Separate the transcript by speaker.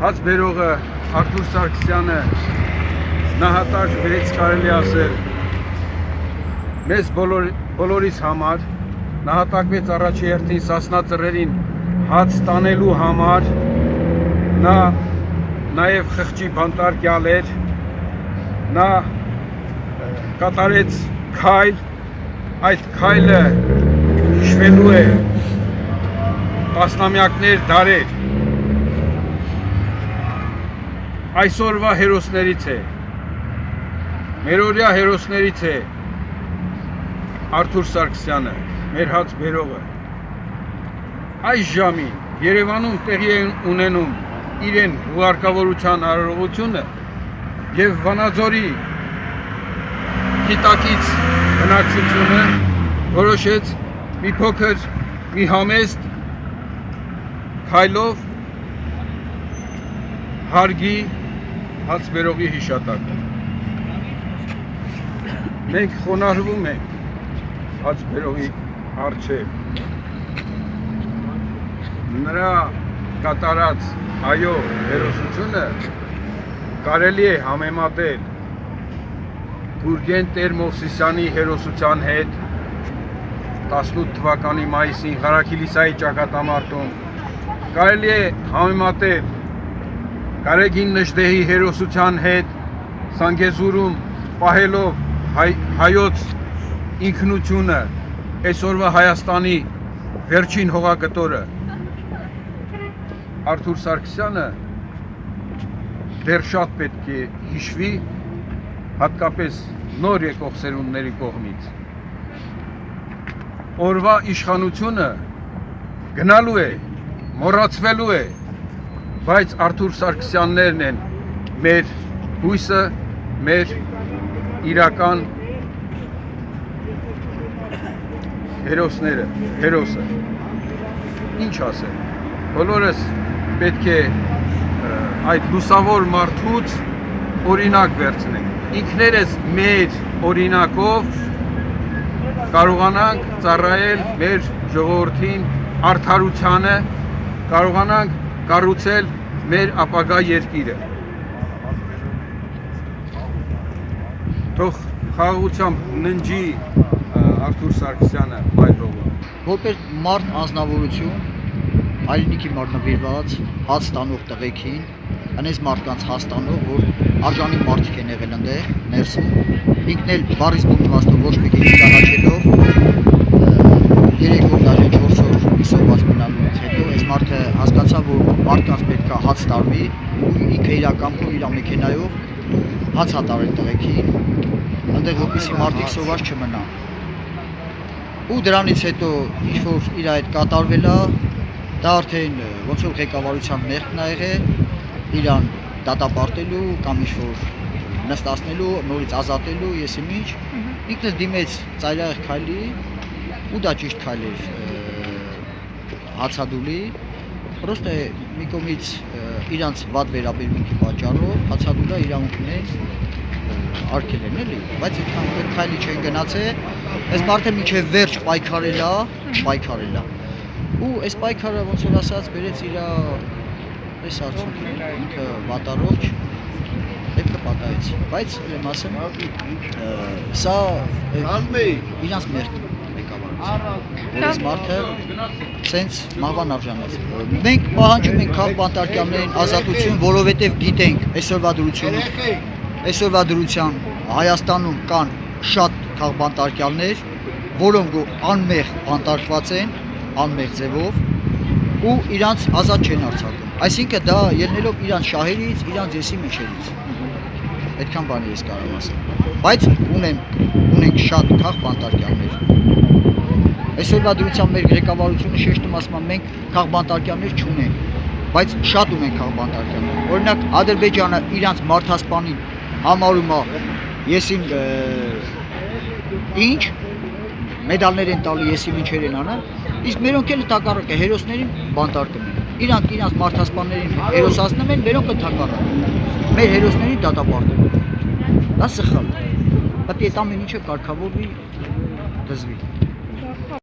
Speaker 1: Հաց բերողը Արթուր Սարգսյանը նահատակ բերեց կարելի ասել մեզ բոլորիս համար, նահատակվեց առաջի հերթին Սասնա ծռերին հաց տանելու համար, նա նաև խղճի բանտարկյալ էր, նա կատարեց քայլ, այդ քայլը հիշվելու է տասնամյակներ դարեր, այսօրվա հերոսներից է, մերօրյա հերոսներից է Արթուր Սարգսյանը, մեր հաց բերողը։ Այս ժամին Երևանում տեղի է ունենում իրեն հուղարկավորության արարողությունը և Վանաձորի գիտակից բնակչությունը որոշեց մի փոքր, մի համեստ քայլով հարգի հաց բերողի հիշատակը։ Մենք խոնարհվում ենք հաց բերողի առջև, նրա կատարած այո հերոսությունը կարելի է համեմատել Գուրգեն Տեր-Մովսիսյանի հերոսության հետ 18 թվականի մայիսին Ղարաքիլիսայի ճակատամարտում, կարելի է համեմատել Գարեգին Նժդեհի հերոսության հետ Սանգեզուրում պահելով հայոց ինքնությունը, այսօրվա Հայաստանի վերջին հողակտորը Արթուր Սարգսյանը դեռ շատ պետք է հիշվի, հատկապես նոր եկող սերունդների կողմից։ Օրվա իշխանությունը գնալու է, մոռացվելու է, բայց Արթուր Սարգսյաններն են մեր հույսը, մեր իրական հերոսները, հերոսը։ Ինչ ասել, բոլորս պետք է այդ լուսավոր մարդուց օրինակ վերցնենք։ Ինքներս մեր օրինակով կարողանանք ծառայել մեր ժողովրդին արդարությանը, կարողանանք կառուցել մեր ապագա երկիրը։ Թող խաղաղությամբ ննջի Արթուր Սարգսյանը մայրովը։
Speaker 2: Որպես մարդ անձնավորություն, հայրենիքի նվիրված, հաց տանող տղեկին, այնպես մարդկանց հաց տանող, որ արժանի մարդիկ են եղել այնտեղ ներսում, ինքն էլ բառից բուն իմաստով ոչ մի քիչ ճանաչելով, 3 օր դաժե 4 օր հիսոված մնալուց հետո այս մարդը հասկացավ, որ մարդկանց պետք է հաց տարվի, ու ինքը իր կամքով, իր մեքենայով հաց հատարել տղեկին, այնտեղ որպեսզի մարդիկ սոված չմնան։ Ու դրանից հետո ինչ-որ իր այդ կատարվել է, դա արդեն ոնց որ ղեկավարության մեղքն է եղել, իրան դատապարտելու կամ ինչ-որ նստացնելու, նորից ազատելու, եսիմ ինչ, ինքն էլ դիմեց ծայրահեղ քայլի, ու դա ճիշտ քայլ էր հացադուլի, պրոստը մի կողմից իրանց վատ վերաբերմունքի պատճառով հացադուլը իրավունք ունեց արգել են էլի, բայց այդքան քայլի չեն գնացել, այս մարդը մինչև վերջ պայքարել է, ու այս պայքարը ոնց որ ասած բերեց իր այս արդյունքին, ինքը վատառողջ դեպքը պատահեց, բայց ուրեմն ասեմ, սա իրանց մեղքն որ այս մարդը սենց մահվան արժանացել։ Մենք պահանջում ենք քաղ բանտարկյալներին ազատություն, որովհետև գիտենք այսօրվա դրության Հայաստանում կան շատ քաղ բանտարկյալներ, որոնք անմեղ բանտարկված են, անմեղ ձևով, ու իրանց ազատ չեն արձակում։ Այսինքն դա ելնելով իրանց շահերից, իրանց եսի միջերից։ Այդքան բան ես կարող ասեմ։ Բայց ունենք շատ քաղ բանտարկյալներ։ Այսօրվա դրությամբ մեր ղեկավարությունը շեշտում ասում է մենք քաղ բանտարկյալներ չունենք, բայց շատ ունենք քաղ բանտարկյալներ։ Օրինակ Ադրբեջանը իրանց մարդասպանին համարում է եսիմ ինչ մեդալներ են տալի, եսիմ ինչեր են անում, իսկ մերոնք էլ տակառակ է հերոսներին բանտարկում են։ Իրանք իրենց մարդասպաններին հերոսացնում են, մերոնք ընդհակառակն են։ Մեր հերոսներին դատապարտում են։ Դա սխալ է։ Պետք է այդ ամեն ինչը կարգավորվի, դզվի։